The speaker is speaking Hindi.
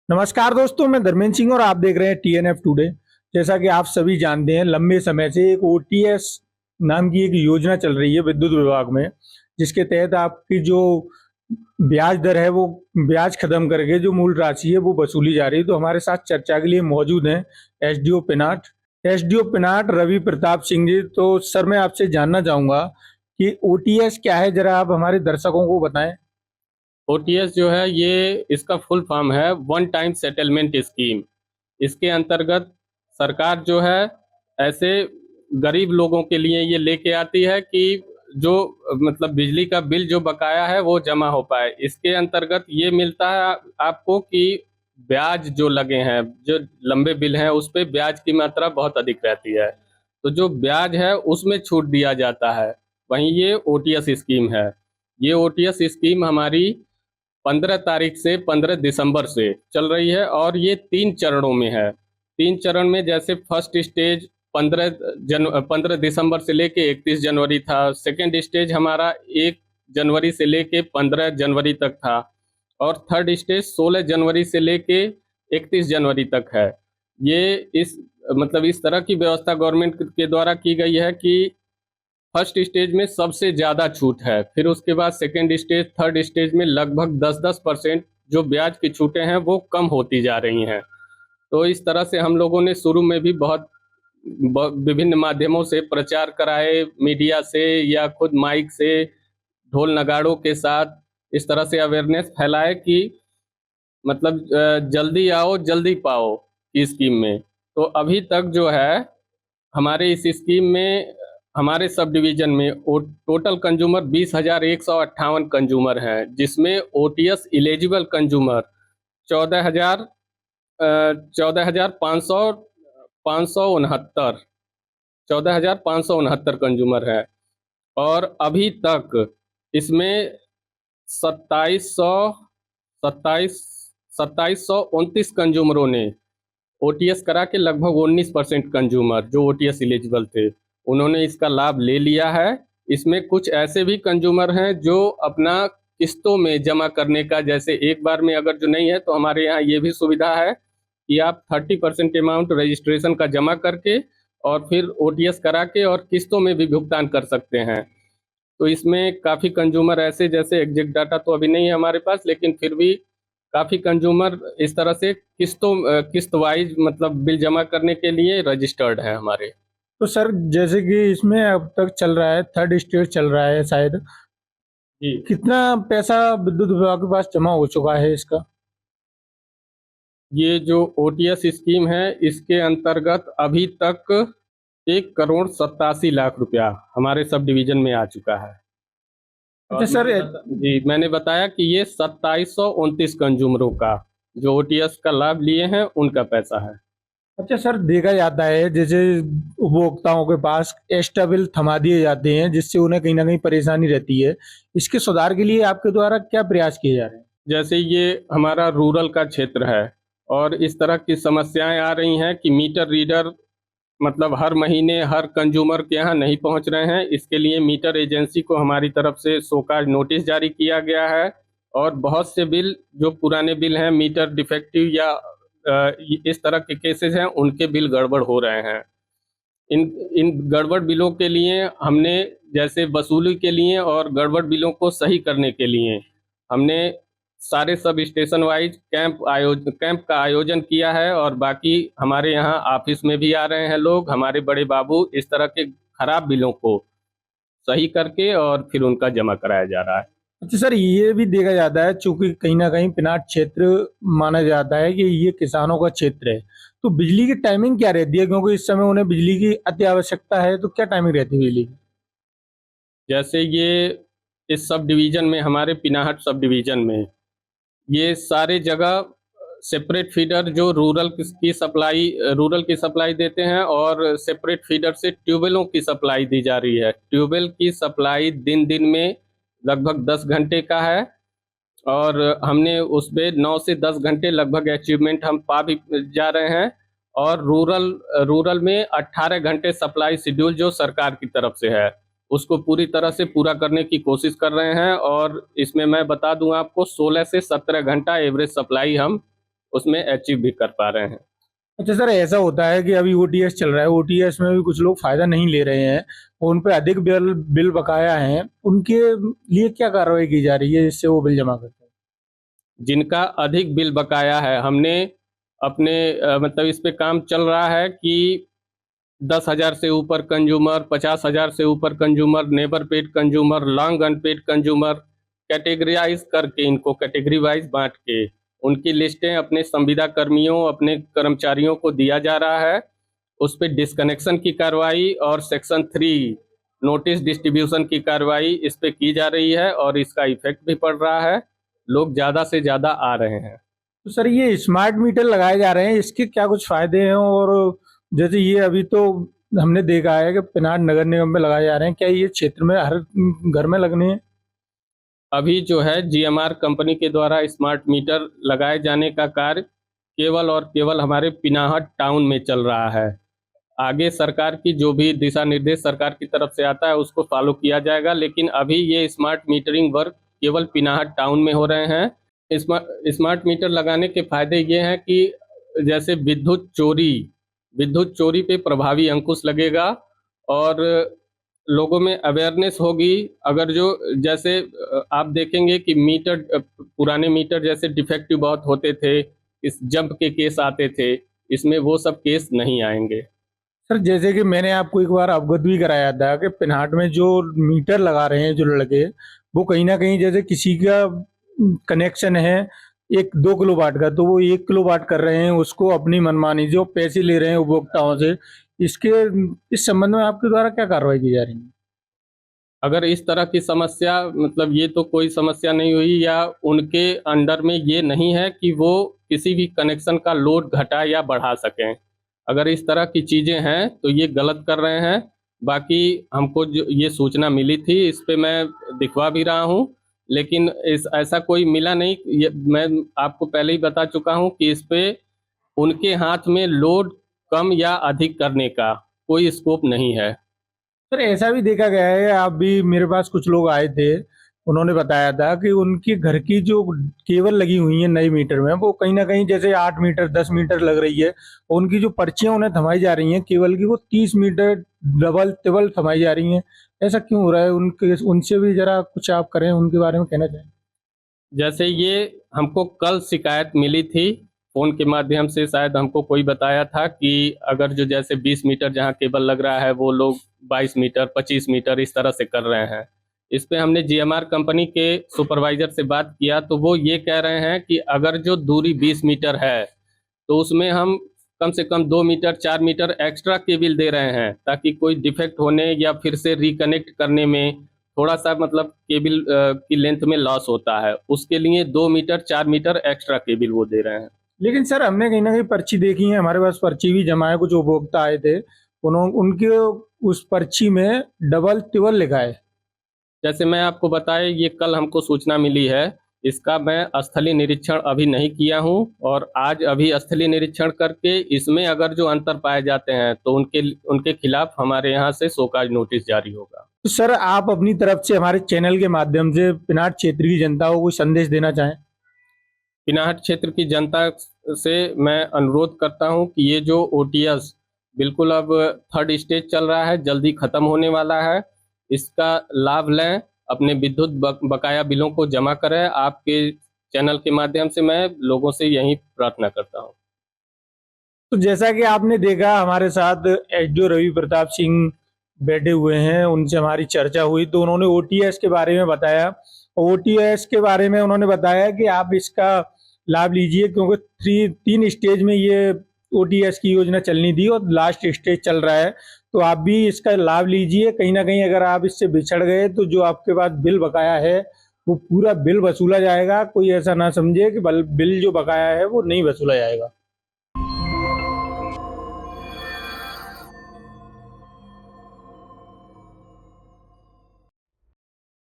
नमस्कार दोस्तों, मैं धर्मेंद्र सिंह और आप देख रहे हैं टीएनएफ टुडे। जैसा कि आप सभी जानते हैं, लंबे समय से एक ओटीएस नाम की एक योजना चल रही है विद्युत विभाग में, जिसके तहत आपकी जो ब्याज दर है वो ब्याज खत्म करके जो मूल राशि है वो वसूली जा रही है। तो हमारे साथ चर्चा के लिए मौजूद हैं एसडीओ पिनाट रवि प्रताप सिंह जी। तो सर, मैं आपसे जानना चाहूंगा कि ओटीएस क्या है, जरा आप हमारे दर्शकों को बताएं। ओटीएस जो है ये इसका फुल फॉर्म है वन टाइम सेटलमेंट स्कीम। इसके अंतर्गत सरकार जो है ऐसे गरीब लोगों के लिए ये लेके आती है कि जो मतलब बिजली का बिल जो बकाया है वो जमा हो पाए। इसके अंतर्गत ये मिलता है आपको कि ब्याज जो लगे हैं, जो लंबे बिल हैं, उस पे ब्याज की मात्रा बहुत अधिक रहती है, तो जो ब्याज है उसमें छूट दिया जाता है। वहीं ये ओटीएस स्कीम है। ये ओटीएस स्कीम हमारी 15 तारीख से 15 दिसंबर से चल रही है और ये 3 चरणों में है। 3 चरण में, जैसे फर्स्ट स्टेज 15 दिसंबर से लेके 31 जनवरी था। सेकेंड स्टेज हमारा 1 जनवरी से लेके 15 जनवरी तक था। और थर्ड स्टेज 16 जनवरी से लेके 31 जनवरी तक है। ये इस मतलब इस तरह की व्यवस्था गवर्नमेंट के द्वारा की गई है कि फर्स्ट स्टेज में सबसे ज़्यादा छूट है, फिर उसके बाद सेकेंड स्टेज, थर्ड स्टेज में लगभग 10-10% जो ब्याज की छूटें हैं वो कम होती जा रही हैं। तो इस तरह से हम लोगों ने शुरू में भी बहुत विभिन्न माध्यमों से प्रचार कराए, मीडिया से या खुद माइक से, ढोल नगाड़ों के साथ इस तरह से अवेयरनेस फैलाए कि मतलब जल्दी आओ जल्दी पाओ की स्कीम में। तो अभी तक जो है हमारे इस स्कीम में, हमारे सब डिवीजन में टोटल कंज्यूमर 20,158 कंज्यूमर हैं, जिसमें ओटीएस इलिजिबल कंज्यूमर 14,000 14,500 569 14,569 कंज्यूमर है। और अभी तक इसमें 2700 27 2729 कंज्यूमरों ने ओटीएस करा के, लगभग 19% कंज्यूमर जो ओटीएस एलिजिबल थे उन्होंने इसका लाभ ले लिया है। इसमें कुछ ऐसे भी कंज्यूमर हैं जो अपना किस्तों में जमा करने का, जैसे एक बार में अगर जो नहीं है तो हमारे यहाँ ये भी सुविधा है कि आप 30% अमाउंट रजिस्ट्रेशन का जमा करके और फिर ओटीएस करा के और किस्तों में भी भुगतान कर सकते हैं। तो इसमें काफ़ी कंज्यूमर ऐसे, जैसे एग्जैक्ट डाटा तो अभी नहीं है हमारे पास, लेकिन फिर भी काफ़ी कंज्यूमर इस तरह से किस्त वाइज मतलब बिल जमा करने के लिए रजिस्टर्ड है हमारे। तो सर, जैसे कि इसमें अब तक चल रहा है, थर्ड स्टेज चल रहा है शायद, जी, कितना पैसा विद्युत विभाग के पास जमा हो चुका है इसका? ये जो ओटीएस स्कीम है इसके अंतर्गत अभी तक 1,87,00,000 रुपया हमारे सब डिवीजन में आ चुका है। अच्छा और सर। जी, मैंने बताया कि ये 2729 कंज्यूमरों का जो ओटीएस का लाभ लिए हैं उनका पैसा है। अच्छा सर, देखा जाता है जैसे उपभोक्ताओं के पास एक्स्ट्रा बिल थमा दिए जाते हैं, जिससे उन्हें कहीं ना कहीं परेशानी रहती है। इसके सुधार के लिए आपके द्वारा क्या प्रयास किए जा रहे हैं? जैसे ये हमारा रूरल का क्षेत्र है और इस तरह की समस्याएं आ रही हैं कि मीटर रीडर मतलब हर महीने हर कंज्यूमर के यहाँ नहीं पहुँच रहे हैं। इसके लिए मीटर एजेंसी को हमारी तरफ से शोकाज नोटिस जारी किया गया है। और बहुत से बिल, जो पुराने बिल हैं, मीटर डिफेक्टिव या इस तरह के केसेस हैं, उनके बिल गड़बड़ हो रहे हैं। इन इन गड़बड़ बिलों के लिए हमने, जैसे वसूली के लिए और गड़बड़ बिलों को सही करने के लिए, हमने सारे सब स्टेशन वाइज कैंप का आयोजन किया है। और बाकी हमारे यहाँ ऑफिस में भी आ रहे हैं लोग, हमारे बड़े बाबू, इस तरह के खराब बिलों को सही करके और फिर उनका जमा कराया जा रहा है। अच्छा सर, ये भी देखा जाता है, चूंकि कहीं ना कहीं पिनाट क्षेत्र माना जाता है कि ये किसानों का क्षेत्र है, तो बिजली की टाइमिंग क्या रहती है? क्योंकि इस समय उन्हें बिजली की अति आवश्यकता है, तो क्या टाइमिंग रहती है बिजली की? जैसे ये इस सब डिवीजन में, हमारे पिनाहट सब डिवीजन में, ये सारे जगह सेपरेट फीडर जो रूरल की सप्लाई देते हैं, और सेपरेट फीडर से ट्यूबवेलों की सप्लाई दी जा रही है। ट्यूबवेल की सप्लाई दिन दिन में लगभग 10 घंटे का है और हमने उस पर 9 से 10 घंटे लगभग अचीवमेंट हम पा भी जा रहे हैं। और रूरल में 18 घंटे सप्लाई शेड्यूल जो सरकार की तरफ से है, उसको पूरी तरह से पूरा करने की कोशिश कर रहे हैं। और इसमें मैं बता दूं आपको, 16 से 17 घंटा एवरेज सप्लाई हम उसमें अचीव भी कर पा रहे हैं। अच्छा सर, ऐसा होता है कि अभी ओटीएस चल रहा है, ओटीएस में भी कुछ लोग फायदा नहीं ले रहे हैं, उन पे अधिक बिल बिल बकाया हैं, उनके लिए क्या कार्रवाई की जा रही है जिससे वो बिल जमा करते हैं? जिनका अधिक बिल बकाया है, हमने अपने मतलब इस पे काम चल रहा है कि 10,000 से ऊपर कंज्यूमर, 50,000 से ऊपर consumer, neighbour paid consumer, long unpaid consumer categorise करके, इनको कैटेगरी वाइज बांट के उनकी लिस्टें अपने संविदा कर्मियों, अपने कर्मचारियों को दिया जा रहा है। उस पे डिस्कनेक्शन की कार्रवाई और सेक्शन 3 नोटिस डिस्ट्रीब्यूशन की कार्रवाई इस पे की जा रही है और इसका इफेक्ट भी पड़ रहा है। लोग ज़्यादा से ज़्यादा आ रहे हैं। तो सर, ये स्मार्ट मीटर लगाए जा रहे हैं, इसके क्या कुछ फायदे हैं? और जैसे ये अभी तो हमने देखा है कि पिनाड नगर निगम में लगाए जा रहे हैं, क्या ये क्षेत्र में हर घर में लगने हैं? अभी जो है जीएमआर कंपनी के द्वारा स्मार्ट मीटर लगाए जाने का कार्य केवल और केवल हमारे पिनाहट टाउन में चल रहा है। आगे सरकार की जो भी दिशा निर्देश सरकार की तरफ से आता है उसको फॉलो किया जाएगा, लेकिन अभी ये स्मार्ट मीटरिंग वर्क केवल पिनाहट टाउन में हो रहे हैं। स्मार्ट मीटर लगाने के फायदे ये हैं कि जैसे विद्युत चोरी पे प्रभावी अंकुश लगेगा और लोगों में अवेयरनेस होगी। अगर जो जैसे आप देखेंगे कि पुराने मीटर जैसे डिफेक्टिव बहुत होते थे, इस जंप के केस आते थे, इसमें वो सब केस नहीं आएंगे। सर, जैसे कि मैंने आपको एक बार अवगत भी कराया था कि पिनाहट में जो मीटर लगा रहे हैं जो लड़के, वो कहीं ना कहीं जैसे किसी का कनेक्शन है 1-2 किलोवाट का, तो वो 1 किलोवाट कर रहे हैं, उसको अपनी मनमानी जो पैसे ले रहे हैं उपभोक्ताओं से। इसके इस संबंध में आपके द्वारा क्या कार्रवाई की जा रही है? अगर इस तरह की समस्या, मतलब ये तो कोई समस्या नहीं हुई या उनके अंडर में ये नहीं है कि वो किसी भी कनेक्शन का लोड घटा या बढ़ा सकें। अगर इस तरह की चीज़ें हैं तो ये गलत कर रहे हैं। बाकी हमको जो ये सूचना मिली थी इस पे मैं दिखवा भी रहा हूँ, लेकिन ऐसा कोई मिला नहीं। मैं आपको पहले ही बता चुका हूँ कि इस पे उनके हाथ में लोड कम या अधिक करने का कोई स्कोप नहीं है। सर, ऐसा भी देखा गया है, आप भी मेरे पास कुछ लोग आए थे, उन्होंने बताया था कि उनके घर की जो केबल लगी हुई है नए मीटर में, वो कहीं ना कहीं जैसे 8 मीटर 10 मीटर लग रही है, और उनकी जो पर्चियां उन्हें थमाई जा रही हैं केबल की, वो 30 मीटर डबल टिबल थमाई जा रही हैं। ऐसा क्यों हो रहा है? उनके उनसे भी जरा कुछ आप करें, उनके बारे में कहना चाहें। जैसे ये हमको कल शिकायत मिली थी फ़ोन के माध्यम से, शायद हमको कोई बताया था कि अगर जो जैसे 20 मीटर जहाँ केबल लग रहा है वो लोग 22 मीटर 25 मीटर इस तरह से कर रहे हैं। इस पे हमने जीएमआर कंपनी के सुपरवाइजर से बात किया तो वो ये कह रहे हैं कि अगर जो दूरी 20 मीटर है तो उसमें हम कम से कम 2 मीटर 4 मीटर एक्स्ट्रा केबल दे रहे हैं, ताकि कोई डिफेक्ट होने या फिर से रिकनेक्ट करने में थोड़ा सा मतलब केबल की लेंथ में लॉस होता है, उसके लिए 2 मीटर 4 मीटर एक्स्ट्रा केबल वो दे रहे हैं। लेकिन सर, हमने कहीं ना कहीं पर्ची देखी है, हमारे पास पर्ची भी जमा है, कुछ उपभोक्ता आए थे, उनके उस पर्ची में डबल टिबल लिखा है। जैसे मैं आपको बताया, ये कल हमको सूचना मिली है, इसका मैं स्थलीय निरीक्षण अभी नहीं किया हूँ और आज अभी स्थलीय निरीक्षण करके इसमें अगर जो अंतर पाए जाते हैं तो उनके खिलाफ हमारे यहाँ से शोकाज नोटिस जारी होगा। तो सर, आप अपनी तरफ से हमारे चैनल के माध्यम से पिनाट क्षेत्र की जनता को कोई संदेश देना चाहें? पिनाहट क्षेत्र की जनता से मैं अनुरोध करता हूं कि ये जो ओटीएस बिल्कुल अब 3rd स्टेज चल रहा है, जल्दी खत्म होने वाला है, इसका लाभ लें, अपने विद्युत बकाया बिलों को जमा करें। आपके चैनल के माध्यम से मैं लोगों से यही प्रार्थना करता हूं। तो जैसा कि आपने देखा, हमारे साथ एसडीओ रवि प्रताप सिंह बैठे हुए हैं, उनसे हमारी चर्चा हुई तो उन्होंने ओटीएस के बारे में बताया। ओटीएस के बारे में उन्होंने बताया कि आप इसका लाभ लीजिए, क्योंकि 3 स्टेज में ये ओटीएस की योजना चलनी थी और लास्ट स्टेज चल रहा है, तो आप भी इसका लाभ लीजिए। कहीं ना कहीं अगर आप इससे बिछड़ गए तो जो आपके पास बिल बकाया है वो पूरा बिल वसूला जाएगा। कोई ऐसा ना समझे कि बिल जो बकाया है वो नहीं वसूला जाएगा।